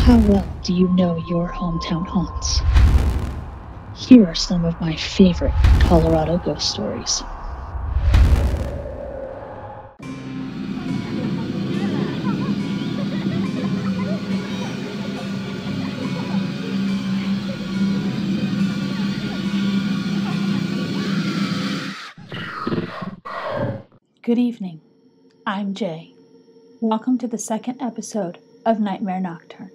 How well do you know your hometown haunts? Here are some of my favorite Colorado ghost stories. Good evening. I'm Jay. Welcome to the second episode of Nightmare Nocturne.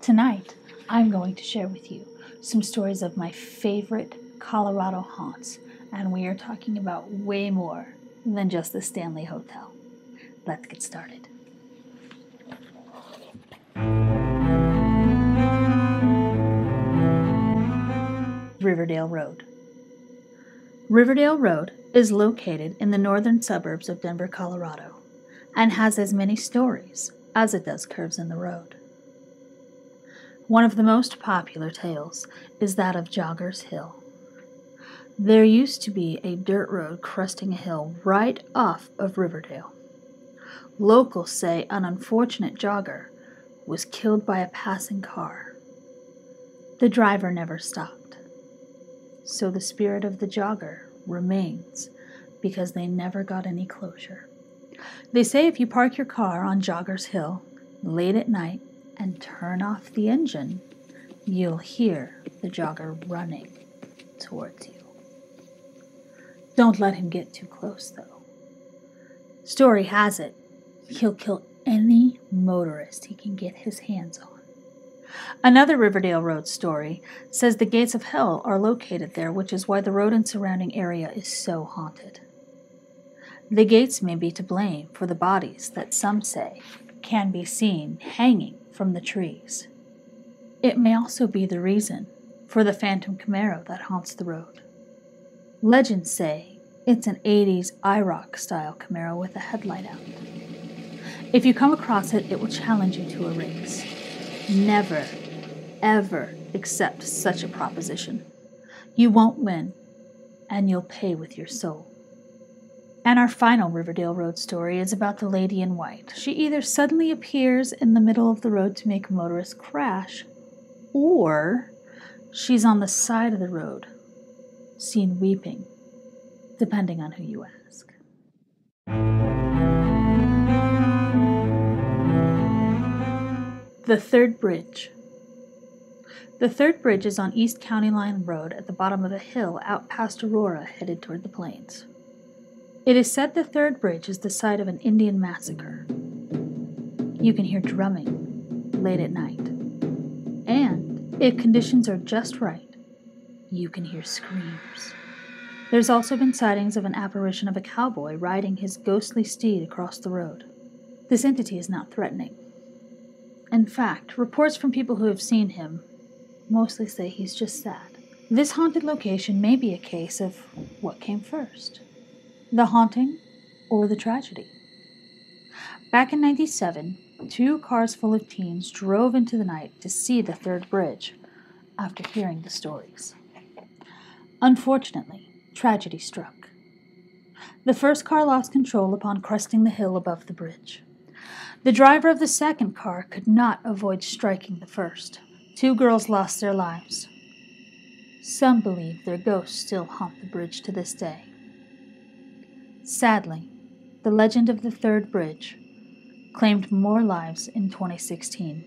Tonight, I'm going to share with you some stories of my favorite Colorado haunts, and we are talking about way more than just the Stanley Hotel. Let's get started. Riverdale Road. Riverdale Road is located in the northern suburbs of Denver, Colorado, and has as many stories as it does curves in the road. One of the most popular tales is that of Joggers Hill. There used to be a dirt road cresting a hill right off of Riverdale. Locals say an unfortunate jogger was killed by a passing car. The driver never stopped, so the spirit of the jogger remains because they never got any closure. They say if you park your car on Joggers Hill late at night and turn off the engine, you'll hear the jogger running towards you. Don't let him get too close, though. Story has it, he'll kill any motorist he can get his hands on. Another Riverdale Road story says the gates of hell are located there, which is why the road and surrounding area is so haunted. The gates may be to blame for the bodies that some say can be seen hanging from the trees. It may also be the reason for the phantom Camaro that haunts the road. Legends say it's an 80s IROC style Camaro with a headlight out. If you come across it, it will challenge you to a race. Never, ever accept such a proposition. You won't win, and you'll pay with your soul. And our final Riverdale Road story is about the lady in white. She either suddenly appears in the middle of the road to make motorists crash, or she's on the side of the road, seen weeping, depending on who you ask. The Third Bridge. The Third Bridge is on East County Line Road at the bottom of a hill out past Aurora, headed toward the plains. It is said the Third Bridge is the site of an Indian massacre. You can hear drumming late at night. And, if conditions are just right, you can hear screams. There's also been sightings of an apparition of a cowboy riding his ghostly steed across the road. This entity is not threatening. In fact, reports from people who have seen him mostly say he's just sad. This haunted location may be a case of what came first, the haunting or the tragedy. Back in '97, 2 cars full of teens drove into the night to see the Third Bridge after hearing the stories. Unfortunately, tragedy struck. The first car lost control upon cresting the hill above the bridge. The driver of the second car could not avoid striking the first. 2 girls lost their lives. Some believe their ghosts still haunt the bridge to this day. Sadly, the legend of the Third Bridge claimed more lives in 2016.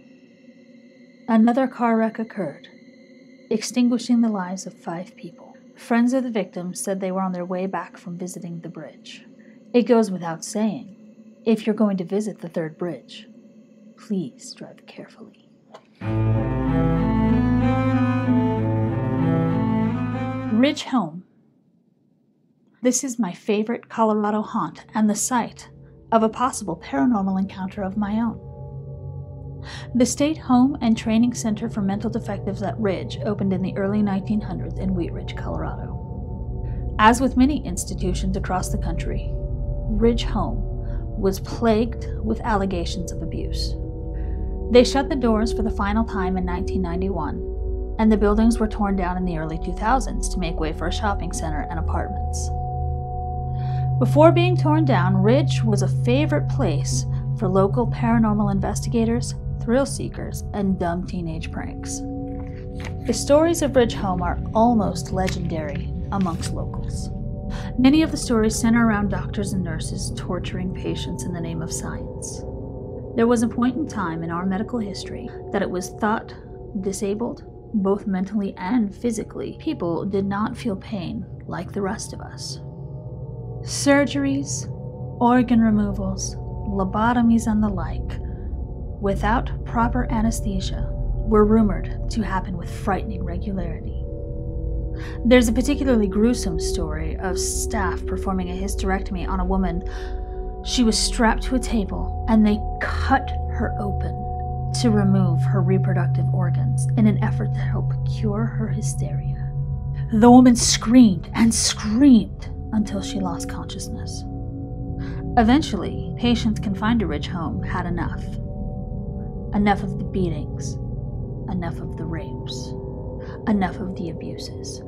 Another car wreck occurred, extinguishing the lives of 5 people. Friends of the victims said they were on their way back from visiting the bridge. It goes without saying, if you're going to visit the Third Bridge, please drive carefully. Ridge Home. This is my favorite Colorado haunt and the site of a possible paranormal encounter of my own. The State Home and Training Center for Mental Defectives at Ridge opened in the early 1900s in Wheat Ridge, Colorado. As with many institutions across the country, Ridge Home was plagued with allegations of abuse. They shut the doors for the final time in 1991, and the buildings were torn down in the early 2000s to make way for a shopping center and apartments. Before being torn down, Ridge was a favorite place for local paranormal investigators thrill seekers, and dumb teenage pranks. The stories of Ridge Home are almost legendary amongst locals. Many of the stories center around doctors and nurses torturing patients in the name of science. There was a point in time in our medical history that it was thought disabled, both mentally and physically, people did not feel pain like the rest of us. Surgeries, organ removals, lobotomies, and the like, without proper anesthesia, were rumored to happen with frightening regularity. There's a particularly gruesome story of staff performing a hysterectomy on a woman. She was strapped to a table, and they cut her open to remove her reproductive organs in an effort to help cure her hysteria. The woman screamed and screamed until she lost consciousness. Eventually, patients confined to Ridge Home had enough. Enough of the beatings, enough of the rapes, enough of the abuses.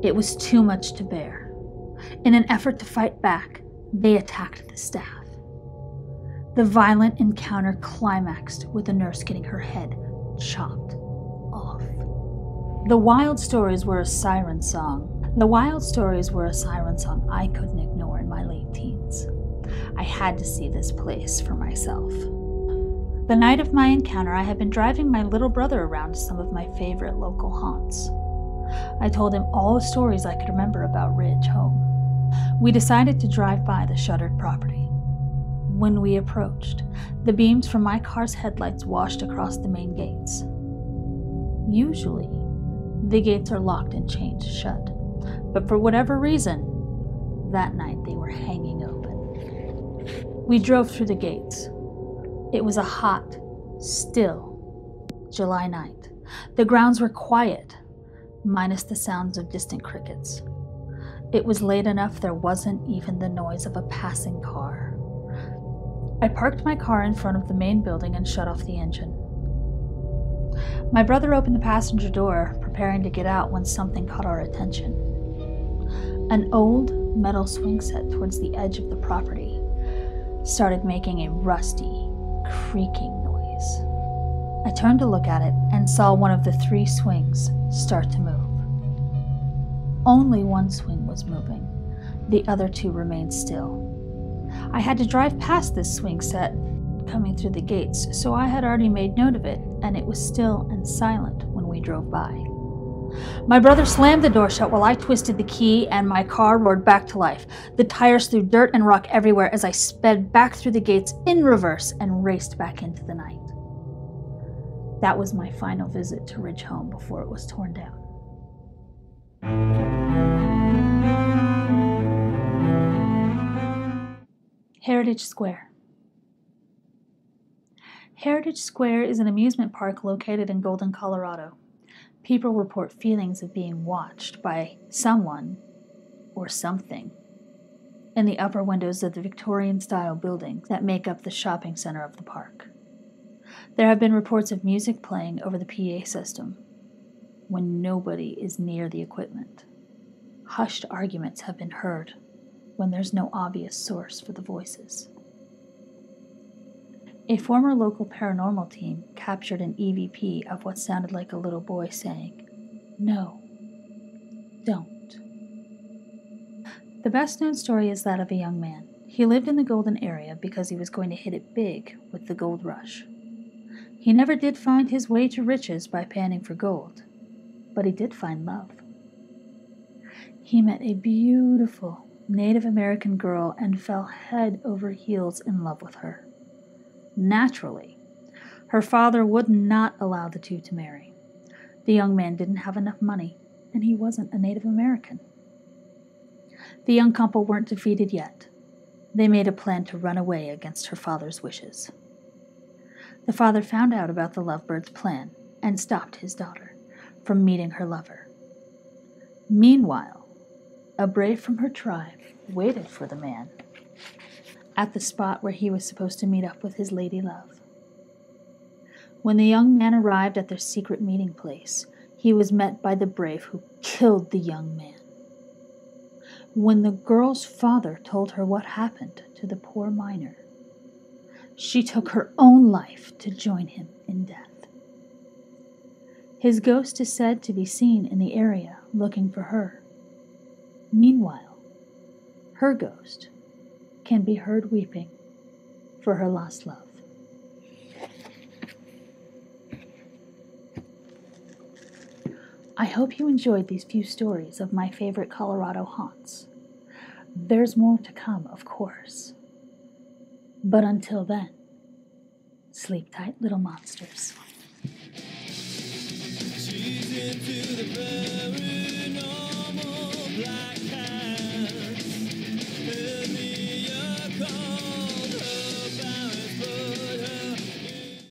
It was too much to bear. In an effort to fight back, they attacked the staff. The violent encounter climaxed with the nurse getting her head chopped off. The wild stories were a siren song. I couldn't ignore in my late teens. I had to see this place for myself. The night of my encounter, I had been driving my little brother around to some of my favorite local haunts. I told him all the stories I could remember about Ridge Home. We decided to drive by the shuttered property. When we approached, the beams from my car's headlights washed across the main gates. Usually, the gates are locked and chained shut, but for whatever reason, that night they were hanging open. We drove through the gates. It was a hot, still July night. The grounds were quiet, minus the sounds of distant crickets. It was late enough there wasn't even the noise of a passing car. I parked my car in front of the main building and shut off the engine. My brother opened the passenger door, preparing to get out when something caught our attention. An old metal swing set towards the edge of the property started making a rusty, creaking noise. I turned to look at it and saw one of the 3 swings start to move. Only one swing was moving. The other 2 remained still. I had to drive past this swing set coming through the gates, so I had already made note of it, and it was still and silent when we drove by. My brother slammed the door shut while I twisted the key, and my car roared back to life. The tires threw dirt and rock everywhere as I sped back through the gates in reverse and raced back into the night. That was my final visit to Ridge Home before it was torn down. Heritage Square. Heritage Square is an amusement park located in Golden, Colorado. People report feelings of being watched by someone or something in the upper windows of the Victorian-style buildings that make up the shopping center of the park. There have been reports of music playing over the PA system when nobody is near the equipment. Hushed arguments have been heard when there's no obvious source for the voices. A former local paranormal team captured an EVP of what sounded like a little boy saying, "No, don't." The best-known story is that of a young man. He lived in the Golden area because he was going to hit it big with the gold rush. He never did find his way to riches by panning for gold, but he did find love. He met a beautiful Native American girl and fell head over heels in love with her. Naturally, her father would not allow the two to marry. The young man didn't have enough money, and he wasn't a Native American. The young couple weren't defeated yet. They made a plan to run away against her father's wishes. The father found out about the lovebirds' plan and stopped his daughter from meeting her lover. Meanwhile, a brave from her tribe waited for the man at the spot where he was supposed to meet up with his lady love. When the young man arrived at their secret meeting place, he was met by the brave who killed the young man. When the girl's father told her what happened to the poor miner, she took her own life to join him in death. His ghost is said to be seen in the area looking for her. Meanwhile, her ghost can be heard weeping for her lost love. I hope you enjoyed these few stories of my favorite Colorado haunts. There's more to come, of course. But until then, sleep tight, little monsters. She's into the